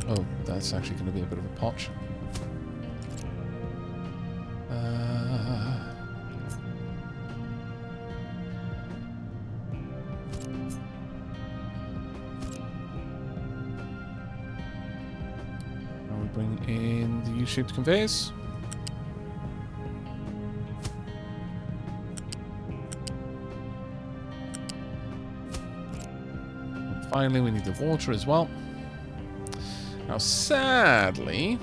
Oh, that's actually going to be a bit of a potch. Now we bring in the U-shaped conveyors. And finally, we need the water as well. Now, sadly,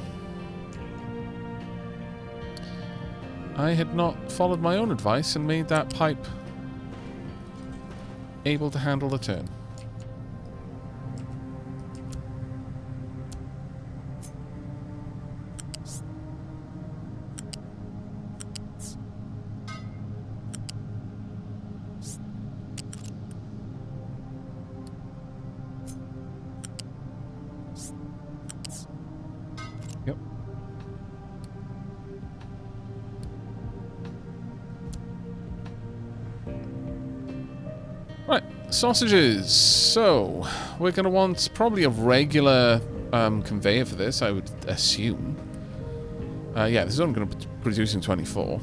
I had not followed my own advice and made that pipe able to handle the turn. Yep. Right, sausages. So, we're going to want probably a regular conveyor for this, I would assume. Yeah, this is only going to be producing 24.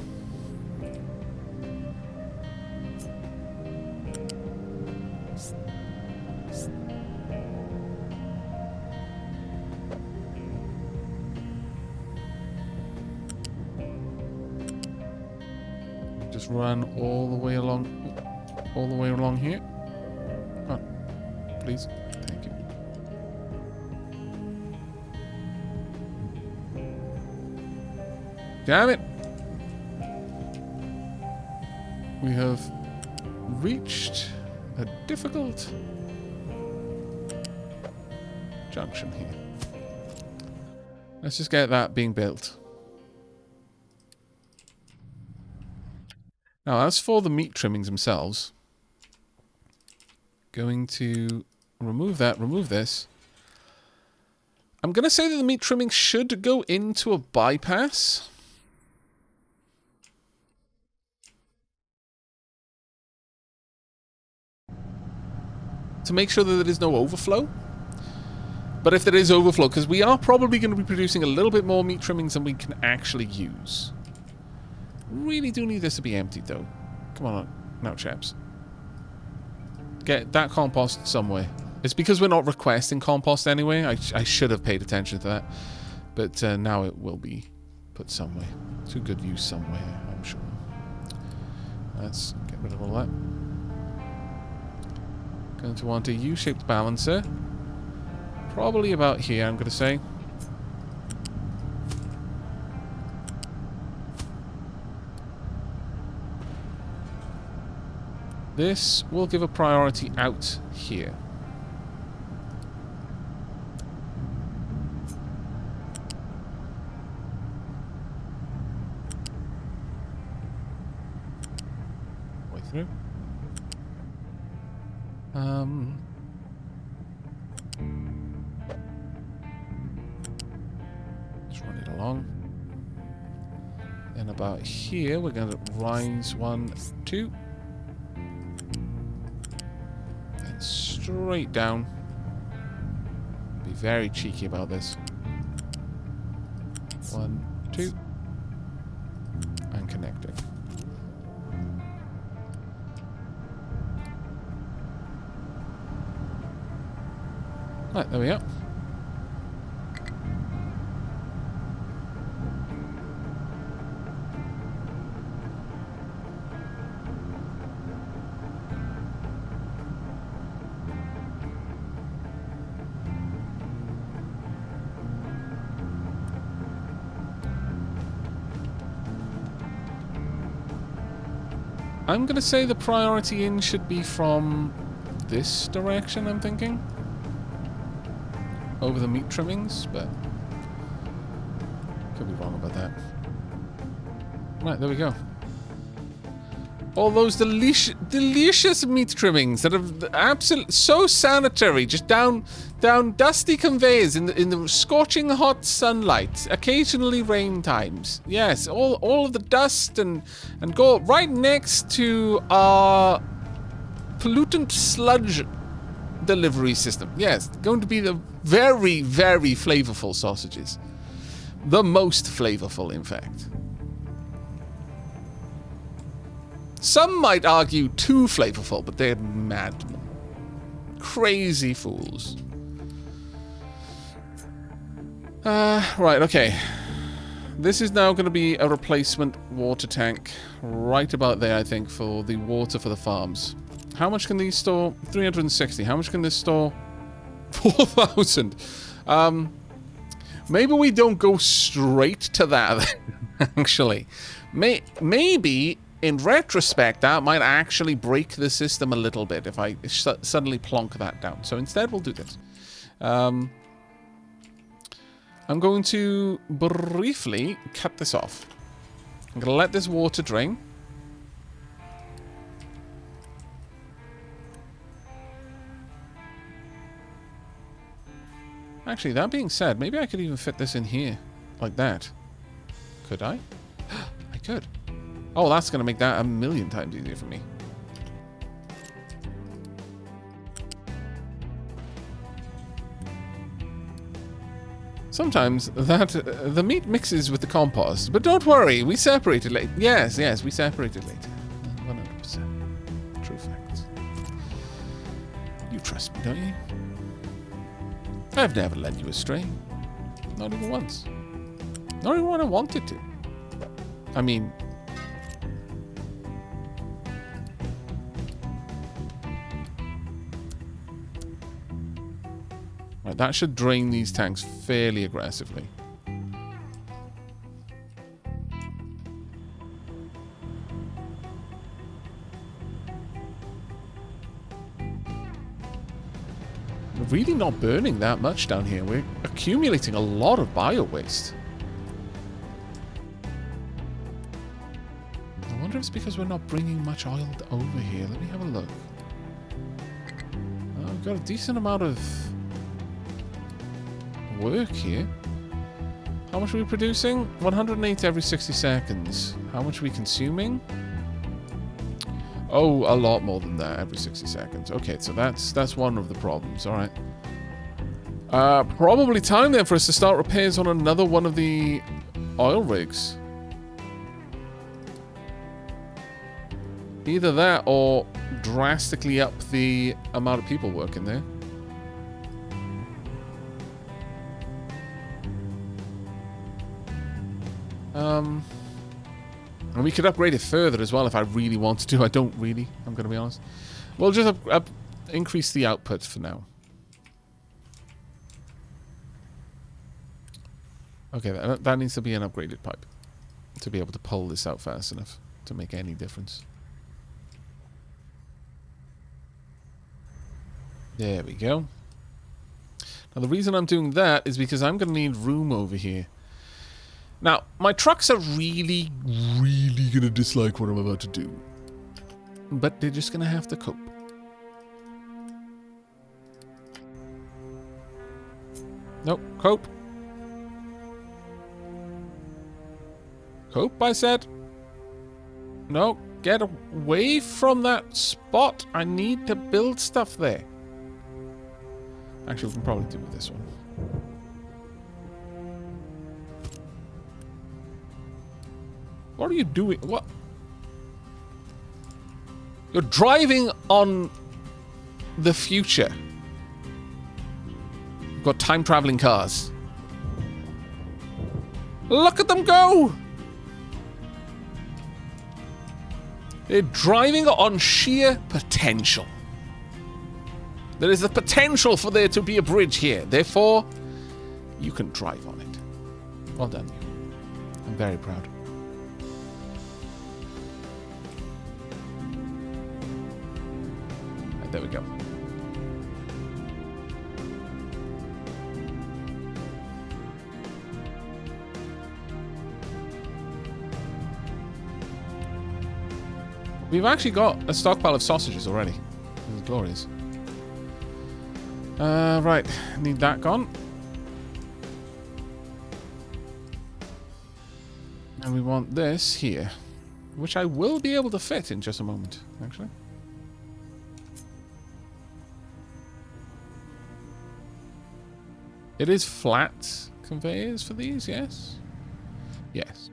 Just run all the way along here. Oh, please. Thank you. Damn it! We have reached a difficult junction here. Let's just get that being built. Now, as for the meat trimmings themselves, going to remove that, remove this. I'm going to say that the meat trimmings should go into a bypass. To make sure that there is no overflow. But if there is overflow, because we are probably going to be producing a little bit more meat trimmings than we can actually use. Really do need this to be emptied, though. Come on now, chaps. Get that compost somewhere. It's because we're not requesting compost anyway. I should have paid attention to that. But now it will be put somewhere. To good use somewhere, I'm sure. Let's get rid of all that. Going to want a U-shaped balancer. Probably about here, I'm going to say. This will give a priority out here. Way through. Just run it along. Then about here, we're going to rise 1, 2. Then straight down. Be very cheeky about this. 1, 2. And connecting. Right, there we go. I'm going to say the priority in should be from this direction, I'm thinking. Over the meat trimmings, but could be wrong about that. Right, there we go. All those delicious meat trimmings that are absolutely so sanitary, just down dusty conveyors in the scorching hot sunlight, occasionally rain times. Yes, all of the dust and go right next to our pollutant sludge delivery system. Yes, going to be the very, very flavorful sausages. The most flavorful, in fact. Some might argue too flavorful, but they're madmen. Crazy fools. Right, okay. This is now going to be a replacement water tank right about there, I think, for the water for the farms. How much can these store? 360. How much can this store? 4,000. Maybe we don't go straight to that, actually. Maybe, in retrospect, that might actually break the system a little bit if I suddenly plonk that down. So instead, we'll do this. I'm going to briefly cut this off. I'm going to let this water drain. Actually, that being said, maybe I could even fit this in here. Like that. Could I? I could. Oh, that's going to make that 1,000,000 times easier for me. Sometimes the meat mixes with the compost, but don't worry, we separated later. Yes, we separated later. 100%. True facts. You trust me, don't you? I've never led you astray. Not even once. Not even when I wanted to. I mean... Right, that should drain these tanks fairly aggressively. We're really not burning that much down here. We're accumulating a lot of bio-waste. I wonder if it's because we're not bringing much oil over here. Let me have a look. We've got a decent amount of work here. How much are we producing? 108 every 60 seconds. How much are we consuming? Oh, a lot more than that every 60 seconds. Okay, so that's one of the problems. All right. Probably time then for us to start repairs on another one of the oil rigs. Either that or drastically up the amount of people working there. And we could upgrade it further as well if I really wanted to. I don't really, I'm going to be honest. We'll just increase the output for now. Okay, that needs to be an upgraded pipe to be able to pull this out fast enough to make any difference. There we go. Now the reason I'm doing that is because I'm going to need room over here. Now, my trucks are really, really going to dislike what I'm about to do. But they're just going to have to cope. Nope, cope. Cope, I said. No, get away from that spot. I need to build stuff there. Actually, we can probably do with this one. What are you doing? What? You're driving on the future. You've got time-traveling cars. Look at them go! They're driving on sheer potential. There is the potential for there to be a bridge here. Therefore, you can drive on it. Well done, you. I'm very proud. There we go. We've actually got a stockpile of sausages already. This is glorious. Right, need that gone. And we want this here, which I will be able to fit in just a moment, actually. It is flat conveyors for these, yes? Yes.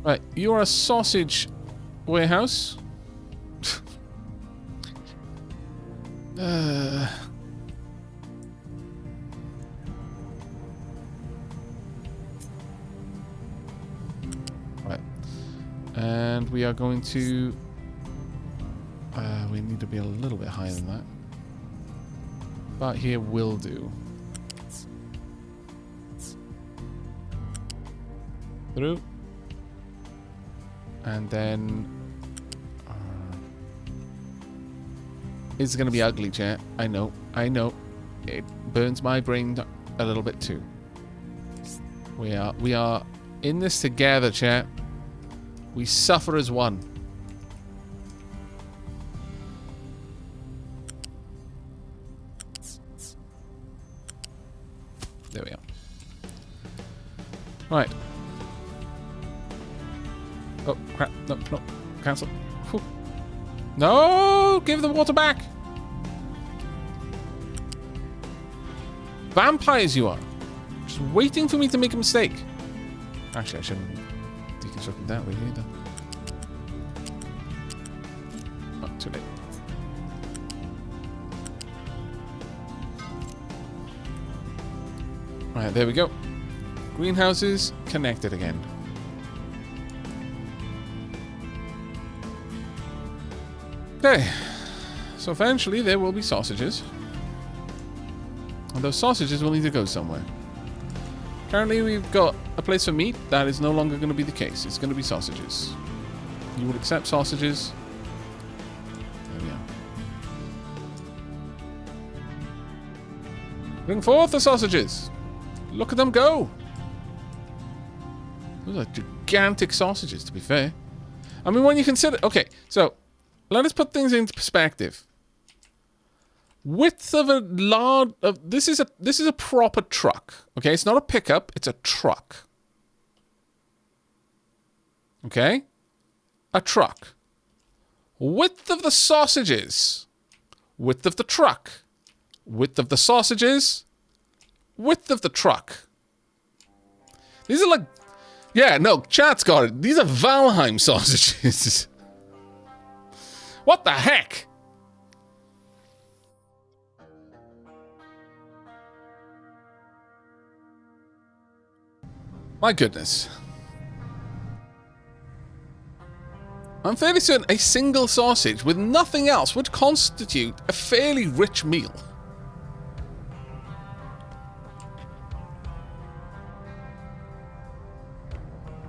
Right, you are a sausage warehouse. Right. And we are going to... we need to be a little bit higher than that. But here will do. Through. And then... it's going to be ugly, chat. I know. I know. It burns my brain a little bit too. We are in this together, chat. We suffer as one. There we are. Right. Oh, crap. No, no. Cancel. Whew. No! Give the water back! Vampires you are. Just waiting for me to make a mistake. Actually, I shouldn't deconstruct it that way either. Oh, too late. Alright, there we go. Greenhouses connected again. Okay. So eventually there will be sausages. And those sausages will need to go somewhere. Currently we've got a place for meat. That is no longer going to be the case. It's going to be sausages. You would accept sausages. There we are. Bring forth the sausages. Look at them go. Those are gigantic sausages, to be fair. I mean, when you consider... Okay, so let us put things into perspective. Width of a large... this is a proper truck. Okay, it's not a pickup. It's a truck. Okay? A truck. Width of the sausages. Width of the truck. Width of the sausages. Width of the truck. These are like... Yeah, no, chat's got it. These are Valheim sausages. What the heck? My goodness. I'm fairly certain a single sausage with nothing else would constitute a fairly rich meal.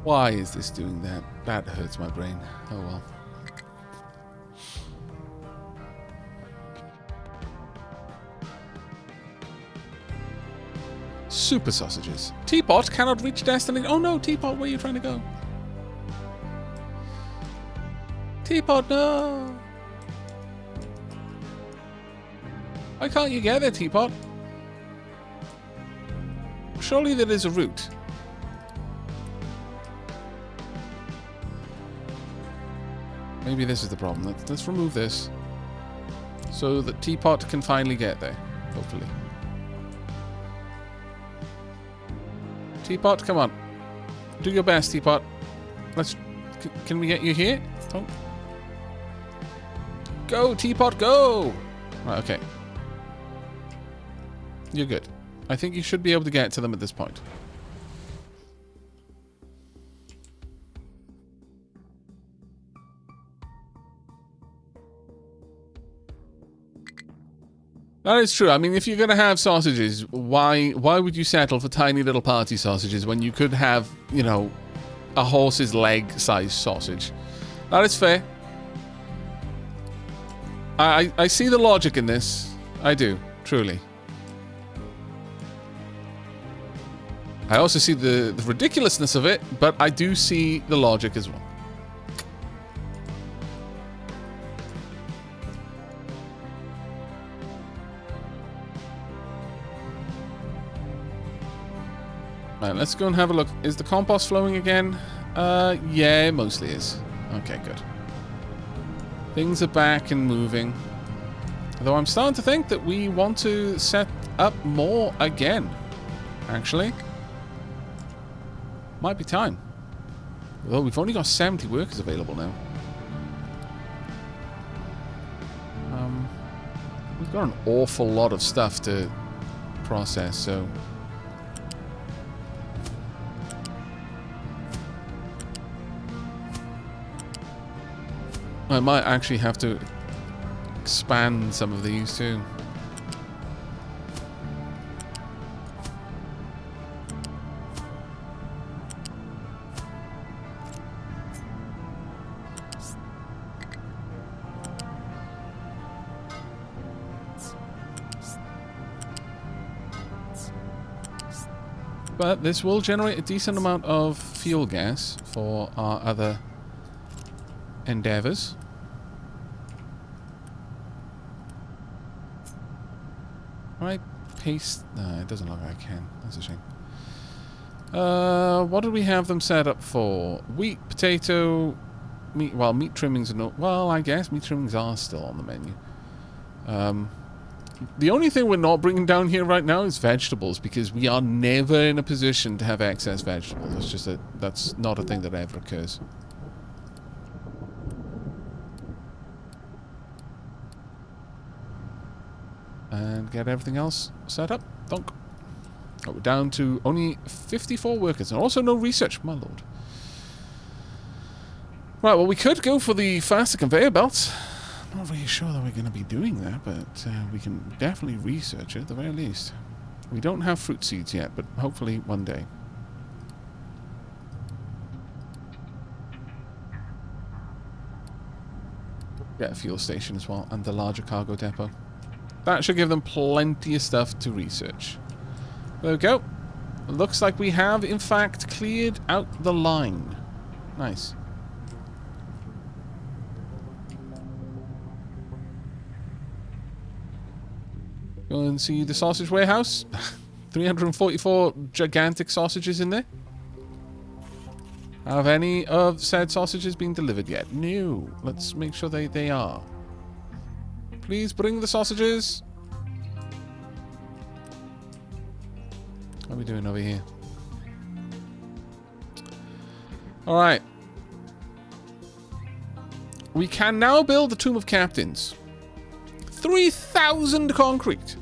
Why is this doing that? That hurts my brain. Oh well. Super sausages. Teapot cannot reach destination. Oh no, Teapot, where are you trying to go? Teapot, no! Why can't you get there, Teapot? Surely there is a route. Maybe this is the problem. Let's remove this. So that Teapot can finally get there. Hopefully. Teapot, come on. Do your best, Teapot. Can we get you here? Oh. Go, Teapot, go! Right, okay. You're good. I think you should be able to get to them at this point. That is true. I mean, if you're going to have sausages, why would you settle for tiny little party sausages when you could have, you know, a horse's leg size sausage? That is fair. I see the logic in this. I do, truly. I also see the ridiculousness of it, but I do see the logic as well. Right, let's go and have a look. Is the compost flowing again? Yeah, it mostly is. Okay, good. Things are back and moving. Though I'm starting to think that we want to set up more again, actually. Might be time. Although we've only got 70 workers available now. We've got an awful lot of stuff to process, so... I might actually have to expand some of these too. But this will generate a decent amount of fuel gas for our other endeavors. Right, paste. No, it doesn't look like I can. That's a shame. What did we have them set up for? Wheat, potato, meat. Well, meat trimmings are not. Well, I guess meat trimmings are still on the menu. The only thing we're not bringing down here right now is vegetables, because we are never in a position to have excess vegetables. That's just that's not a thing that ever occurs. And get everything else set up. Donk. Oh, we're down to only 54 workers, and also no research, my lord. Right, well, we could go for the faster conveyor belts. Not really sure that we're going to be doing that, but we can definitely research it at the very least. We don't have fruit seeds yet, but hopefully one day. Get a fuel station as well, and the larger cargo depot. That should give them plenty of stuff to research. There we go. Looks like we have, in fact, cleared out the line. Nice. Go and see the sausage warehouse. 344 gigantic sausages in there. Have any of said sausages been delivered yet? No. Let's make sure they are. Please bring the sausages. What are we doing over here? Alright. We can now build the Tomb of Captains. 3,000 concrete.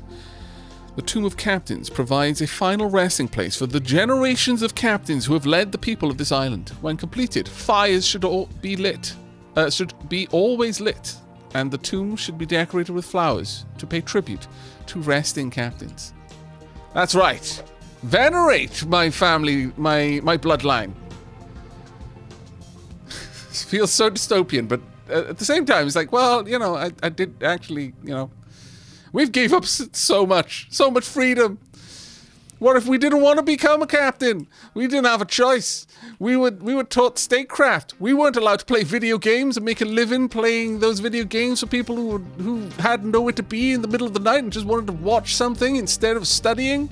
The Tomb of Captains provides a final resting place for the generations of captains who have led the people of this island. When completed, fires should be always lit, and the tomb should be decorated with flowers to pay tribute to resting captains. That's right. Venerate my family, my bloodline. It feels so dystopian, but at the same time, it's like, well, you know, I did actually, you know, we've gave up so much freedom. What if we didn't want to become a captain? We didn't have a choice. We were taught statecraft. We weren't allowed to play video games and make a living playing those video games for people who had nowhere to be in the middle of the night and just wanted to watch something instead of studying.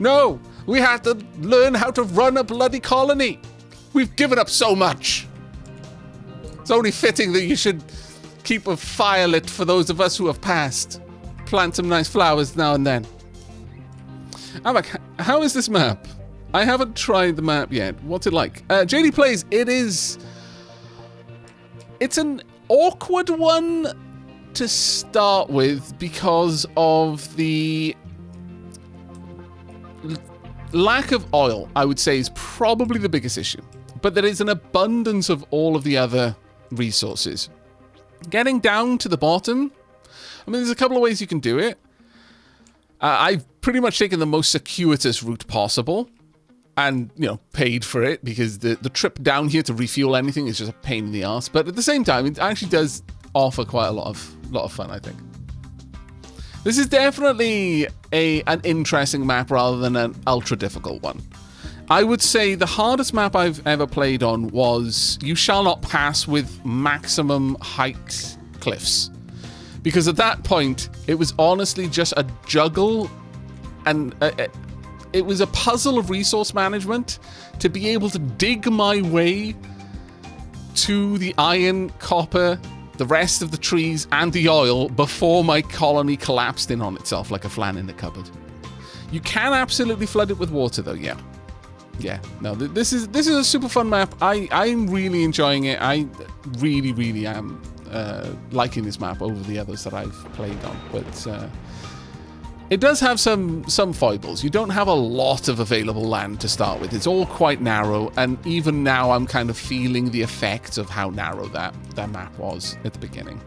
No, we had to learn how to run a bloody colony. We've given up so much. It's only fitting that you should keep a fire lit for those of us who have passed. Plant some nice flowers now and then. Aavak, how is this map? I haven't tried the map yet. What's it like? JD Plays, it's an awkward one to start with because of the lack of oil, I would say, is probably the biggest issue. But there is an abundance of all of the other resources. Getting down to the bottom, I mean, there's a couple of ways you can do it. I've pretty much taken the most circuitous route possible and, you know, paid for it because the trip down here to refuel anything is just a pain in the ass. But at the same time, it actually does offer quite a lot of fun, I think. This is definitely an interesting map rather than an ultra difficult one. I would say the hardest map I've ever played on was You Shall Not Pass with maximum height cliffs. Because at that point, it was honestly just a juggle, and it was a puzzle of resource management to be able to dig my way to the iron, copper, the rest of the trees and the oil before my colony collapsed in on itself like a flan in the cupboard. You can absolutely flood it with water, though. Yeah. No, this is a super fun map. I'm really enjoying it. I really am liking this map over the others that I've played on. But it does have some foibles. You don't have a lot of available land to start with. It's all quite narrow, and even now I'm kind of feeling the effects of how narrow that map was at the beginning.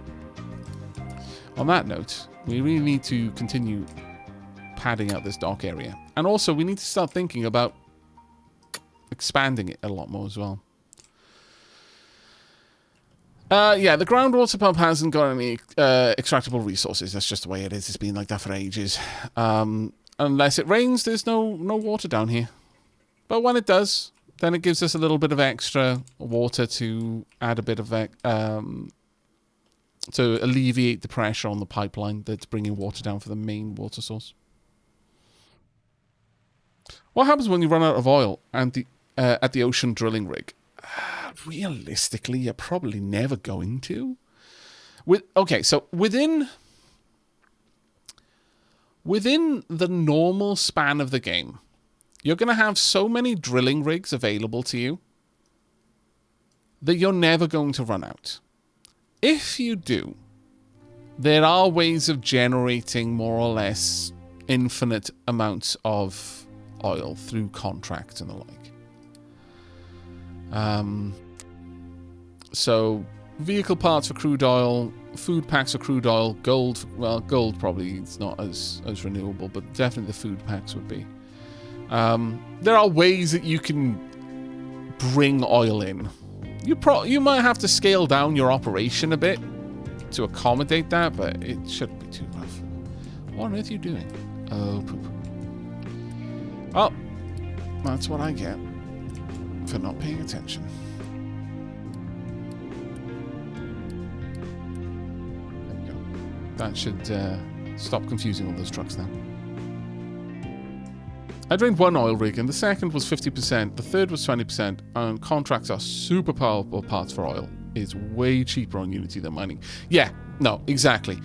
On that note, we really need to continue padding out this dock area. And also, we need to start thinking about expanding it a lot more as well. Yeah, the groundwater pump hasn't got any extractable resources. That's just the way it is. It's been like that for ages. Unless it rains, there's no water down here. But when it does, then it gives us a little bit of extra water to add a bit of... to alleviate the pressure on the pipeline that's bringing water down for the main water source. What happens when you run out of oil and at the ocean drilling rig? Realistically, you're probably never going to. Okay, so within the normal span of the game, you're going to have so many drilling rigs available to you that you're never going to run out. If you do, there are ways of generating more or less infinite amounts of oil through contracts and the like. So vehicle parts for crude oil, food packs for crude oil, gold. Well, gold probably it's not as renewable, but definitely the food packs would be. There are ways that you can bring oil in. You might have to scale down your operation a bit to accommodate that, but it shouldn't be too rough. What on earth are you doing? Oh, poop. Well, that's what I get for not paying attention. There we go. That should stop confusing all those trucks now. I drained one oil rig, and the second was 50%, the third was 20%, and contracts are super powerful parts for oil. It's way cheaper on Unity than mining. Yeah, no, exactly.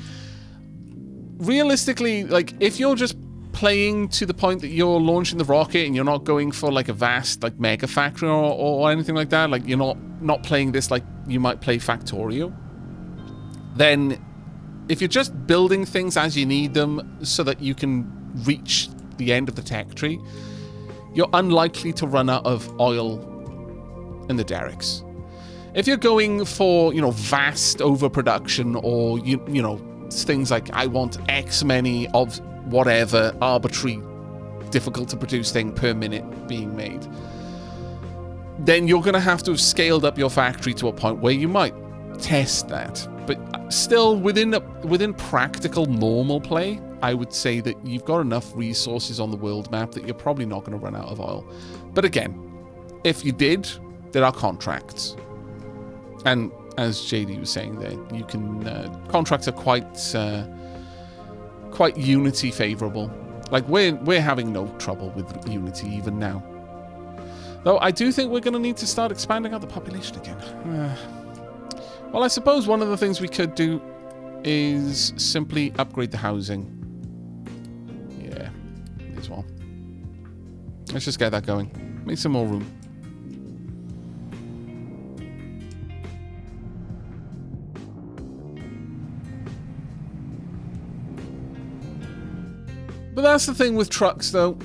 Realistically, like, if you're just playing to the point that you're launching the rocket and you're not going for, like, a vast, like, mega factory or anything like that, like, you're not playing this like you might play Factorio, then if you're just building things as you need them so that you can reach the end of the tech tree, you're unlikely to run out of oil in the derricks. If you're going for, vast overproduction or, things like I want X many of whatever arbitrary difficult to produce thing per minute being made, then you're going to have to have scaled up your factory to a point where you might test that. But still, within practical normal play, I would say that you've got enough resources on the world map that you're probably not going to run out of oil. But again, if you did, there are contracts. And as JD was saying there, you can contracts are quite Unity favorable. Like we're having no trouble with Unity even now. Though I do think we're going to need to start expanding out the population again. Well, I suppose one of the things we could do is simply upgrade the housing. Yeah, as well. Let's just get that going. Make some more room. But that's the thing with trucks, though.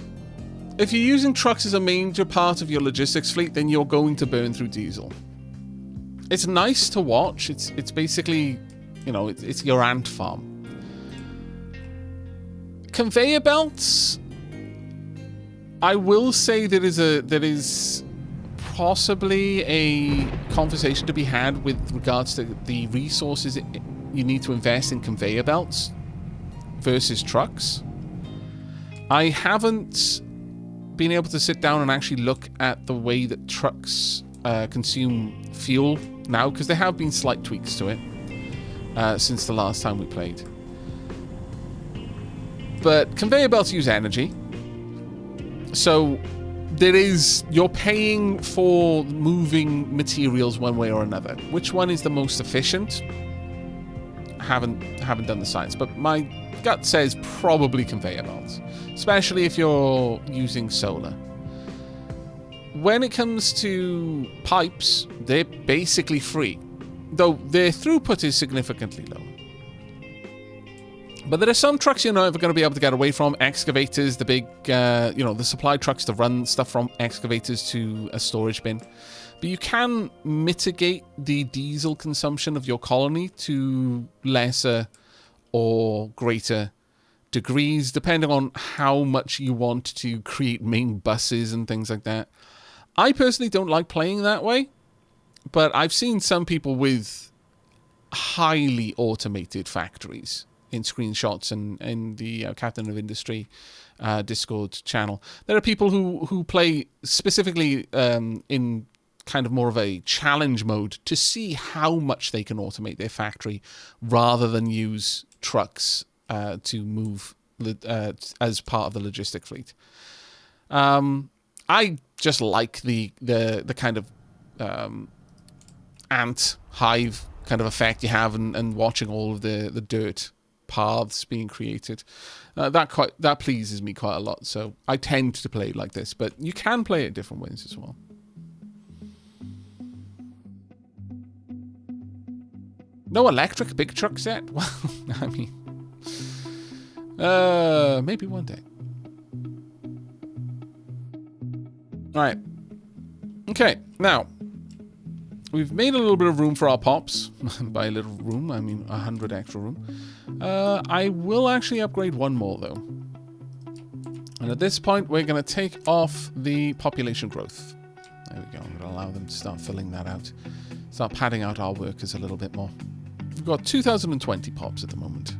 If you're using trucks as a major part of your logistics fleet, then you're going to burn through diesel. It's nice to watch. It's basically, it's your ant farm. Conveyor belts, I will say there is possibly a conversation to be had with regards to the resources you need to invest in conveyor belts versus trucks. I haven't been able to sit down and actually look at the way that trucks consume fuel now, because there have been slight tweaks to it since the last time we played. But conveyor belts use energy, so you're paying for moving materials one way or another. Which one is the most efficient? haven't done the science, but my gut says probably conveyor belts, especially if you're using solar. When it comes to pipes, they're basically free, though their throughput is significantly low. But there are some trucks you're never going to be able to get away from. Excavators, the big, the supply trucks to run stuff from excavators to a storage bin. But you can mitigate the diesel consumption of your colony to lesser or greater degrees, depending on how much you want to create main buses and things like that. I personally don't like playing that way, but I've seen some people with highly automated factories in screenshots and in the Captain of Industry Discord channel. There are people who play specifically in kind of more of a challenge mode to see how much they can automate their factory rather than use trucks to move as part of the logistic fleet. I just like the kind of ant hive kind of effect you have and watching all of the dirt paths being created. That pleases me quite a lot, so I tend to play it like this, but you can play it different ways as well. No electric big trucks yet? Well, I mean, maybe one day. All right. Okay, now, we've made a little bit of room for our pops. By a little room, I mean 100 extra room. I will actually upgrade one more, though. And at this point, we're going to take off the population growth. There we go. I'm going to allow them to start filling that out. Start padding out our workers a little bit more. We've got 2,020 pops at the moment.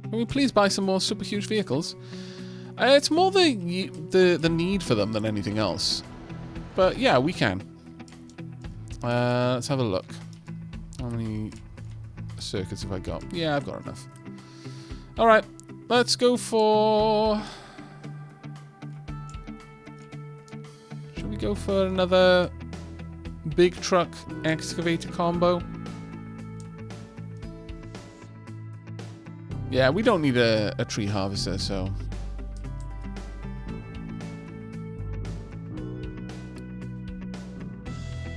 Can we please buy some more super huge vehicles? It's more the need for them than anything else. But yeah, we can. Let's have a look. How many circuits have I got? Yeah, I've got enough. Alright, let's go for... Should we go for another big truck excavator combo? Yeah, we don't need a tree harvester, so...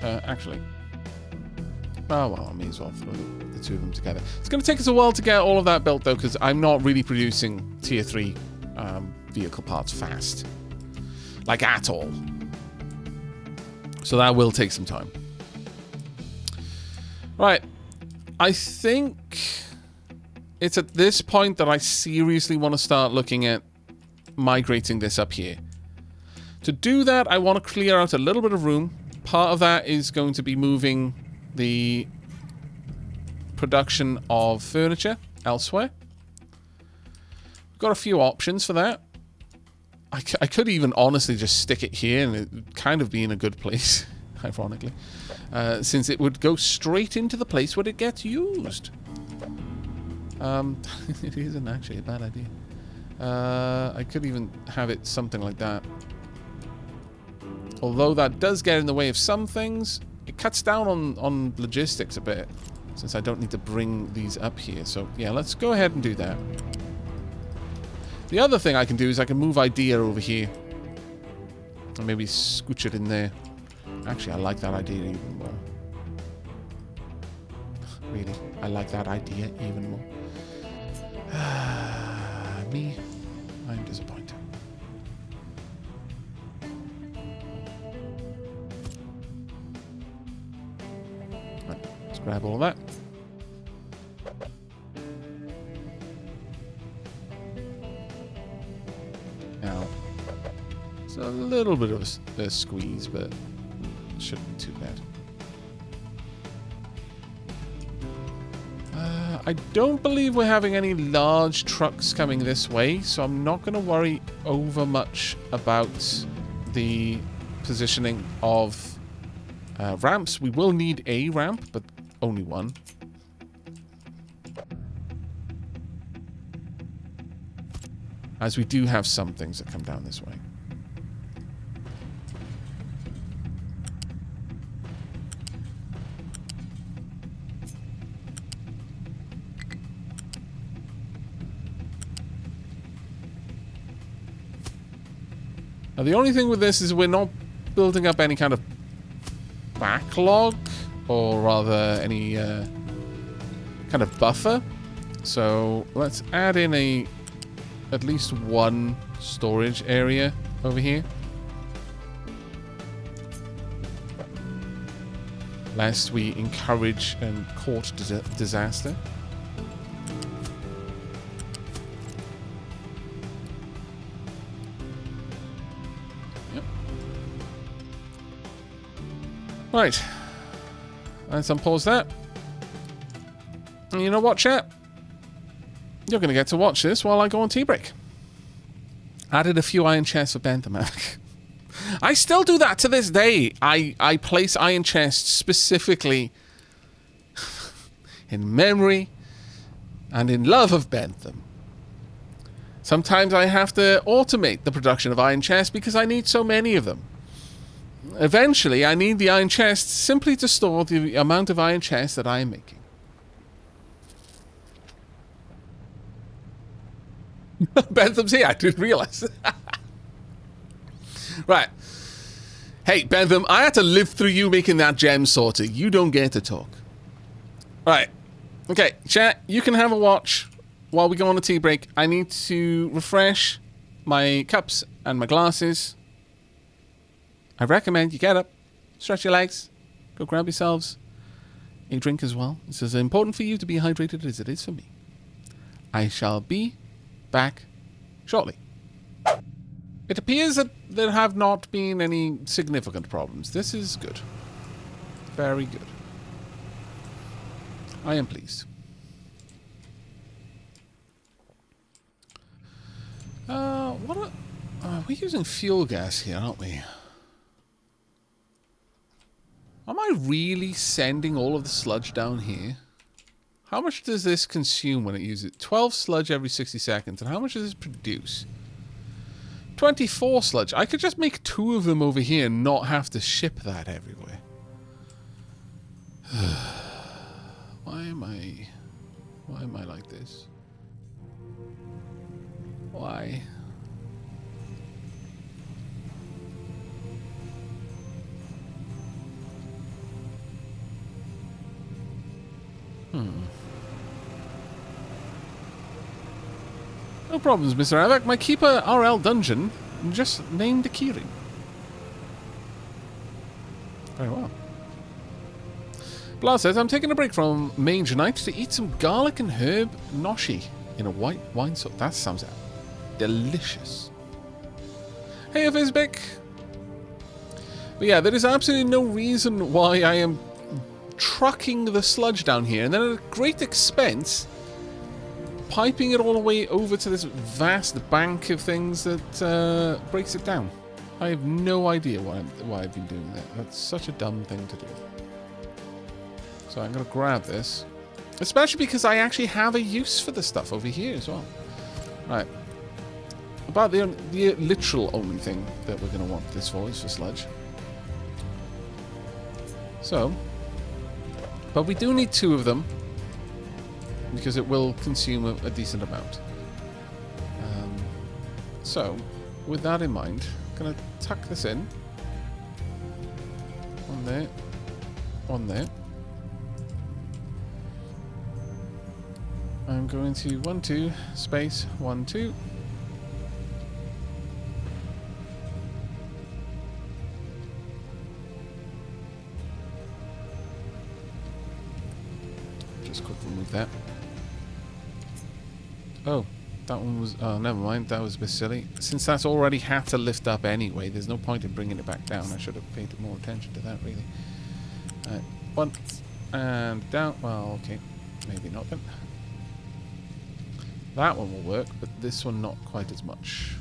Actually... Oh, well, I may as well throw the two of them together. It's going to take us a while to get all of that built, though, because I'm not really producing Tier 3 vehicle parts fast. Like, at all. So that will take some time. Right. I think it's at this point that I seriously want to start looking at migrating this up here. To do that, I want to clear out a little bit of room. Part of that is going to be moving the production of furniture elsewhere. We've got a few options for that. I could even honestly just stick it here and it kind of be in a good place, ironically, since it would go straight into the place where it gets used. It isn't actually a bad idea. I could even have it something like that. Although that does get in the way of some things, it cuts down on logistics a bit, since I don't need to bring these up here. So yeah, let's go ahead and do that. The other thing I can do is I can move idea over here. And maybe scooch it in there. Actually, I like that idea even more. Really, I like that idea even more. Me, I'm disappointed. Right, let's grab all of that. Now, it's a little bit of a squeeze, but it shouldn't be too bad. I don't believe we're having any large trucks coming this way, so I'm not going to worry over much about the positioning of ramps. We will need a ramp, but only one. As we do have some things that come down this way. Now, the only thing with this is we're not building up any kind of backlog, or rather any kind of buffer. So let's add in at least one storage area over here, lest we encourage and court disaster. Yep. Right. Let's unpause that. And you know what, chat? You're going to get to watch this while I go on tea break. Added a few iron chests for Bentham. I still do that to this day. I place iron chests specifically in memory and in love of Bentham. Sometimes I have to automate the production of iron chests because I need so many of them. Eventually, I need the iron chests simply to store the amount of iron chests that I am making. Bentham's here. I didn't realize. Right. Hey, Bentham, I had to live through you making that gem sorter. You don't get to talk. Right. Okay, chat, you can have a watch while we go on a tea break. I need to refresh my cups and my glasses. I recommend you get up, stretch your legs, go grab yourselves a drink as well. It's as important for you to be hydrated as it is for me. I shall be back shortly. It appears that there have not been any significant problems. This is good. Very good. I am pleased. We're using fuel gas here, aren't we? Am I really sending all of the sludge down here? How much does this consume when it uses it? 12 sludge every 60 seconds. And how much does this produce? 24 sludge. I could just make 2 of them over here and not have to ship that everywhere. Why am I like this? Why? No problems, Mr. Aavak. My Keeper RL dungeon just named a keyring. Very well. Blah says, I'm taking a break from Mage Night to eat some garlic and herb noshi in a white wine sauce. That sounds delicious. Hey, Vizbek. But yeah, there is absolutely no reason why I am trucking the sludge down here and then at a great expense piping it all the way over to this vast bank of things that breaks it down. I have no idea why I've been doing that. That's such a dumb thing to do. So I'm going to grab this. Especially because I actually have a use for the stuff over here as well. Right. About the literal only thing that we're going to want this for is for sludge. So. But we do need 2 of them. Because it will consume a decent amount. So, with that in mind, I'm going to tuck this in. On there. On there. I'm going to 1, 2, space, 1, 2. Just quick remove that. Oh, that one was... Oh, never mind. That was a bit silly. Since that's already had to lift up anyway, there's no point in bringing it back down. I should have paid more attention to that, really. 1. And down. Well, okay. Maybe not then. That one will work, but this one not quite as much.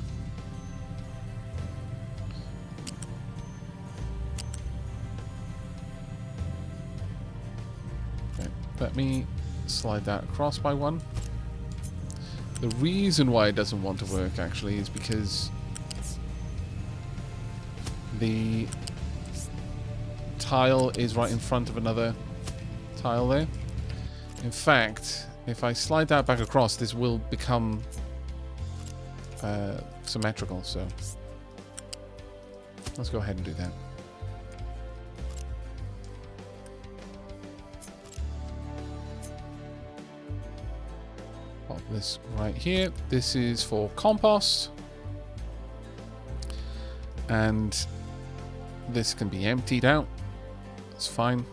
Okay, let me slide that across by 1. The reason why it doesn't want to work, actually, is because the tile is right in front of another tile there. In fact, if I slide that back across, this will become symmetrical, so Let's go ahead and do that. Pop this right here. This is for compost. And this can be emptied out. It's fine.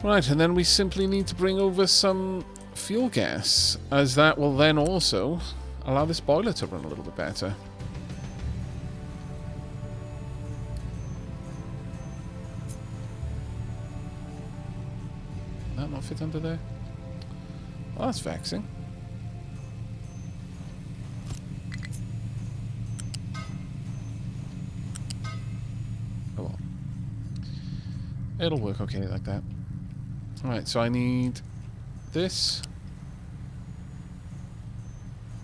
Right, and then we simply need to bring over some fuel gas, as that will then also allow this boiler to run a little bit better. That not fit under there? Well, that's vexing. Oh well. It'll work okay like that. Alright, so I need this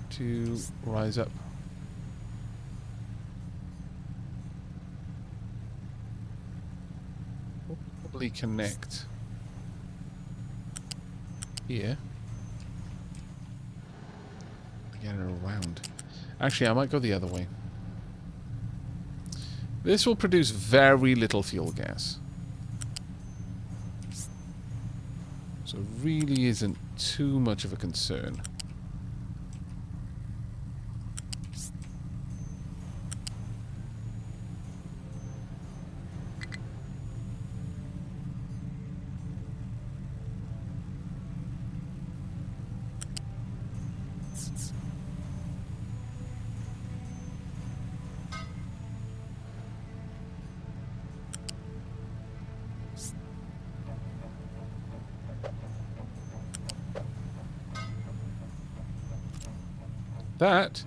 to rise up. We'll probably connect here. Get it around. Actually, I might go the other way. This will produce very little fuel gas. So it really isn't too much of a concern. That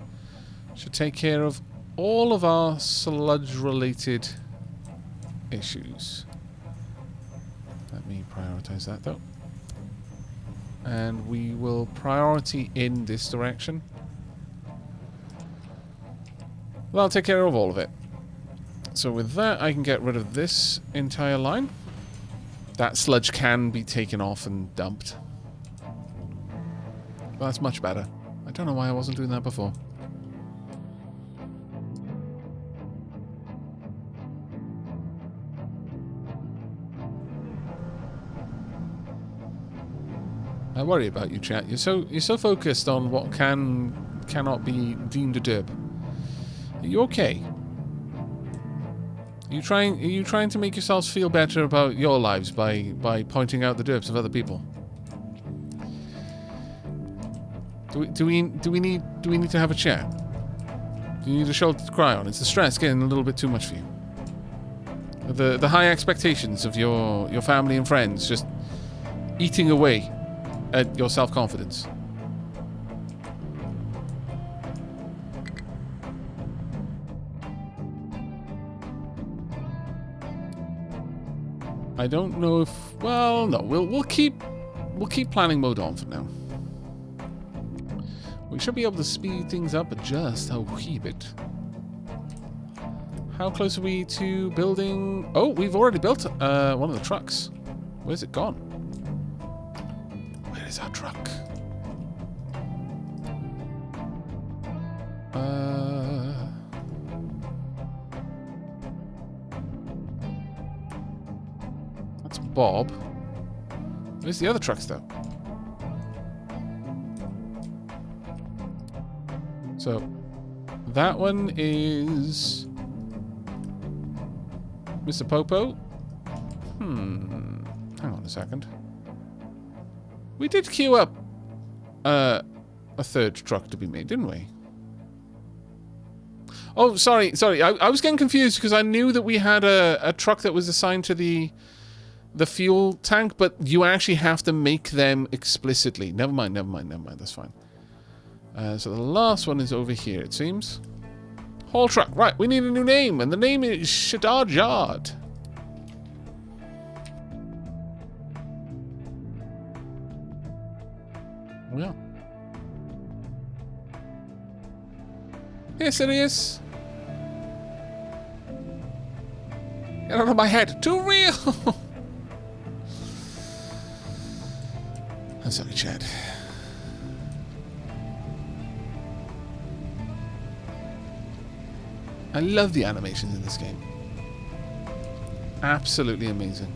should take care of all of our sludge-related issues. Let me prioritize that, though. And we will priority in this direction. That'll take care of all of it. So with that, I can get rid of this entire line. That sludge can be taken off and dumped. Well, that's much better. I don't know why I wasn't doing that before. I worry about you, chat. You're so focused on what cannot be deemed a derp. Are you okay? Are you trying to make yourselves feel better about your lives by pointing out the derps of other people? Do we need to have a chat? Do you need a shoulder to cry on? Is the stress getting a little bit too much for you? The high expectations of your family and friends just eating away at your self-confidence? I don't know if... Well, no. We'll keep planning mode on for now. We should be able to speed things up just a wee bit. How close are we to building... Oh, we've already built one of the trucks. Where's it gone? Where is our truck? That's Bob. Where's the other trucks, though? So, that one is Mr. Popo. Hang on a second. We did queue up a third truck to be made, didn't we? Oh, sorry. I was getting confused because I knew that we had a truck that was assigned to the fuel tank, but you actually have to make them explicitly. Never mind. That's fine. So the last one is over here, it seems. Haul truck. Right, we need a new name, and the name is Shadajad. Yeah. Yes, it is. Get out of my head. Too real. I'm sorry, Chad. I love the animations in this game. Absolutely amazing.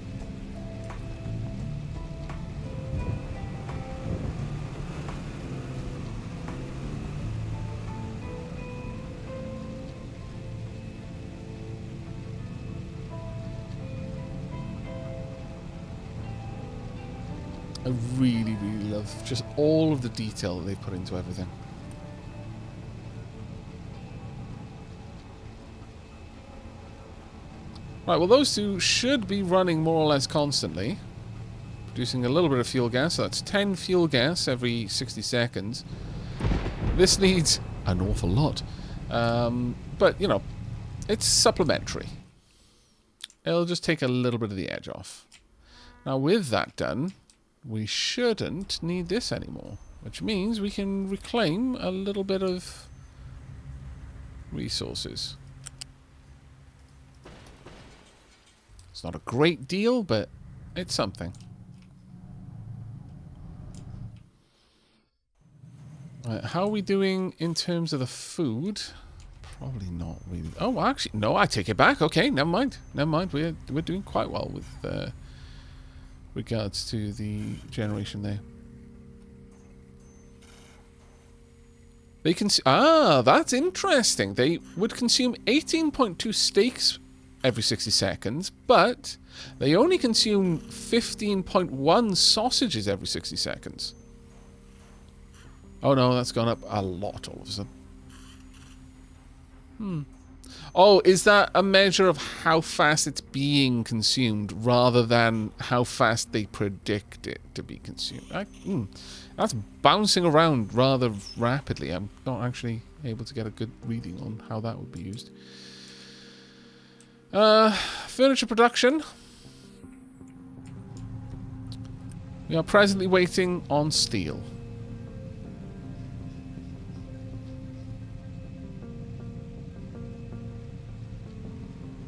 I really, really love just all of the detail that they put into everything. Right, well those two should be running more or less constantly. Producing a little bit of fuel gas, so that's 10 fuel gas every 60 seconds. This needs an awful lot. But, you know, it's supplementary. It'll just take a little bit of the edge off. Now with that done, we shouldn't need this anymore, which means we can reclaim a little bit of resources. It's not a great deal, but it's something. How are we doing in terms of the food? Probably not really. Oh, actually, no, I take it back. Okay, never mind. Never mind. We're doing quite well with regards to the generation there. They can. Ah, that's interesting. They would consume 18.2 steaks every 60 seconds, but they only consume 15.1 sausages every 60 seconds. Oh no, that's gone up a lot all of a sudden. Oh, is that a measure of how fast it's being consumed rather than how fast they predict it to be consumed? That's bouncing around rather rapidly. I'm not actually able to get a good reading on how that would be used. Furniture production. We are presently waiting on steel.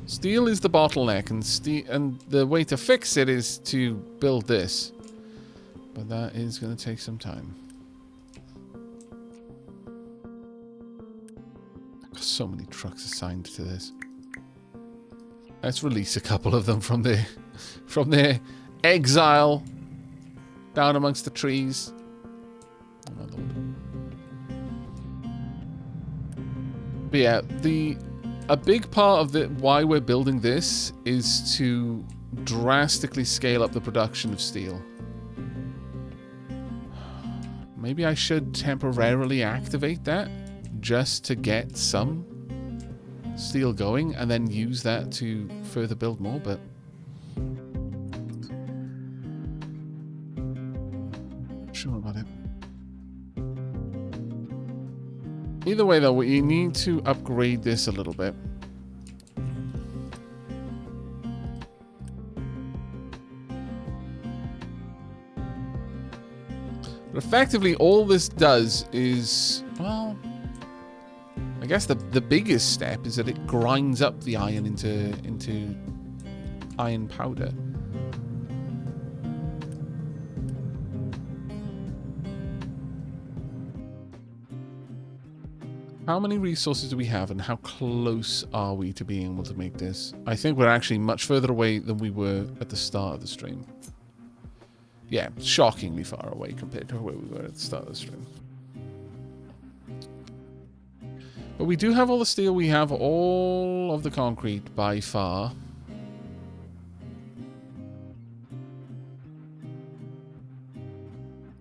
Steel is the bottleneck, and the way to fix it is to build this. But that is going to take some time. I've got so many trucks assigned to this. Let's release a couple of them from their exile down amongst the trees. Oh my lord. But yeah, a big part of why we're building this is to drastically scale up the production of steel. Maybe I should temporarily activate that just to get some steel going and then use that to further build more, but sure about it. Either way though, we need to upgrade this a little bit. But effectively all this does is, well, I guess the biggest step is that it grinds up the iron into iron powder. How many resources do we have and how close are we to being able to make this? I think we're actually much further away than we were at the start of the stream. Yeah, shockingly far away compared to where we were at the start of the stream. But we do have all the steel, we have all of the concrete by far.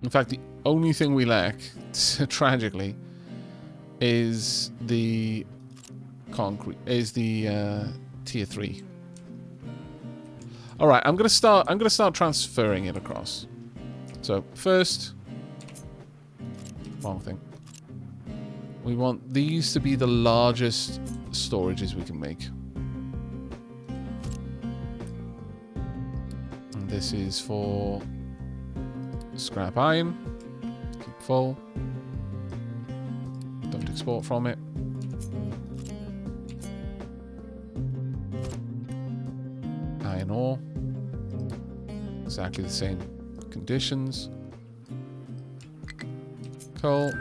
In fact, the only thing we lack, tragically, is the concrete, is the tier 3. All right, I'm gonna start transferring it across. So first, wrong thing. We want these to be the largest storages we can make. And this is for scrap iron. Keep full. Don't export from it. iron ore. Exactly the same conditions. Coal.